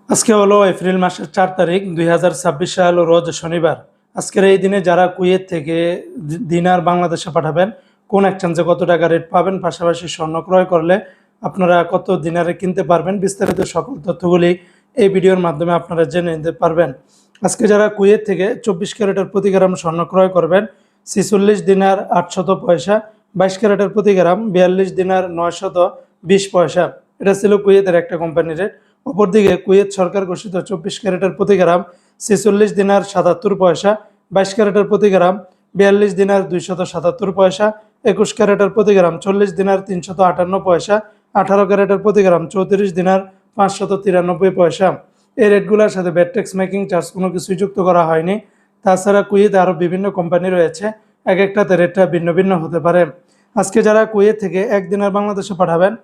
আজকে হলো এপ্রিল মাসের 4 তারিখ 2026 সাল, রোজ শনিবার। আজকের এই দিনে যারা কুয়েত থেকে দিনার বাংলাদেশে পাঠাবেন, কোন এক্সচেঞ্জে কত টাকা রেট পাবেন, পাশাপাশি স্বর্ণ ক্রয় করলে আপনারা কত দিনারে কিনতে পারবেন, বিস্তারিত সকল তথ্যগুলি এই ভিডিওর মাধ্যমে আপনারা জেনে নিতে পারবেন। আজকে যারা কুয়েত থেকে 24 ক্যারেটের প্রতি গ্রাম স্বর্ণ ক্রয় করবেন, 46 দিনার 800 পয়সা, 22 ক্যারেটের প্রতি গ্রাম 42 দিনার 920 পয়সা। এটা ছিল কুয়েতের একটা কোম্পানির রেট। অপরদিকে কুয়েত সরকার ঘোষিত 24 ক্যারেটের প্রতি গ্রাম 46 দিনার 77 পয়সা, 22 ক্যারেটের প্রতি গ্রাম 42 দিনার 277 পয়সা, 21 ক্যারেটের প্রতি গ্রাম 40 দিনার 358 পয়সা, 18 ক্যারেটের প্রতি গ্রাম 34 দিনার 593 পয়সা। এই রেটগুলোর সাথে ভ্যাট ট্যাক্স মেকিং চার্জ কোনো কিছুই যুক্ত করা হয়নি। তাছাড়া কুয়েতে আরও বিভিন্ন কোম্পানি রয়েছে, এক একটাতে রেটটা ভিন্ন ভিন্ন হতে পারে। আজকে যারা কুয়েত থেকে একদিনের বাংলাদেশে পাঠাবেন,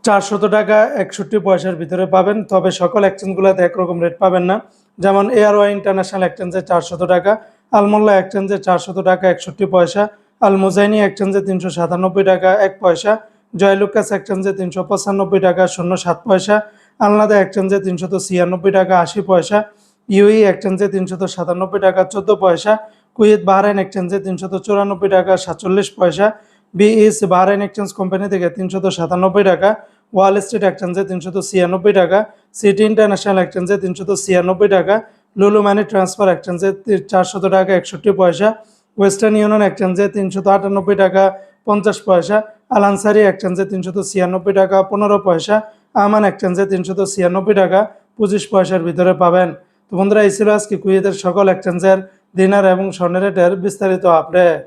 400 টাকা 61 পয়সার ভিতরে পাবেন। তবে সকল এক্সচেঞ্জগুলোতে একরকম রেট পাবেন না। যেমন এয়ারওয়াই ইন্টারন্যাশনাল এক্সচেঞ্জে 400 টাকা, আলমোল্লা এক্সচেঞ্জে 400 টাকা 61 পয়সা, আল মুজাইনি এক্সচেঞ্জে 397 টাকা 1 পয়সা, জয়লুকাস এক্সচেঞ্জে 395 টাকা 07 পয়সা, আলনাদা এক্সচেঞ্জে 396 টাকা 80 পয়সা, ইউই এক্সচেঞ্জে 397 টাকা 14 পয়সা, কুয়েত বাহরাইন এক্সচেঞ্জে 394 টাকা 47 পয়সা, বিএস বাহরাইন এক্সচেঞ্জ কোম্পানি থেকে 397 টাকা, ওয়াল স্ট্রিট এক্সচেঞ্জে 396 টাকা, সিটি ইন্টারন্যাশনাল এক্সচেঞ্জে 396 টাকা, লুলু মানি ট্রান্সফার এক্সচেঞ্জে 400 টাকা 61 পয়সা, ওয়েস্টার্ন ইউনিয়ন এক্সচেঞ্জে 398 টাকা 50 পয়সা, আল আনসারি এক্সচেঞ্জে 396 টাকা 15 পয়সা, আমান এক্সচেঞ্জে 396 টাকা 25 পয়সার ভিতরে পাবেন। তো বন্ধুরা, এই ছিল আজকে কুয়েতের সকল এক্সচেঞ্জের দিনার এবং স্বর্ণের রেটের বিস্তারিত আপডেট।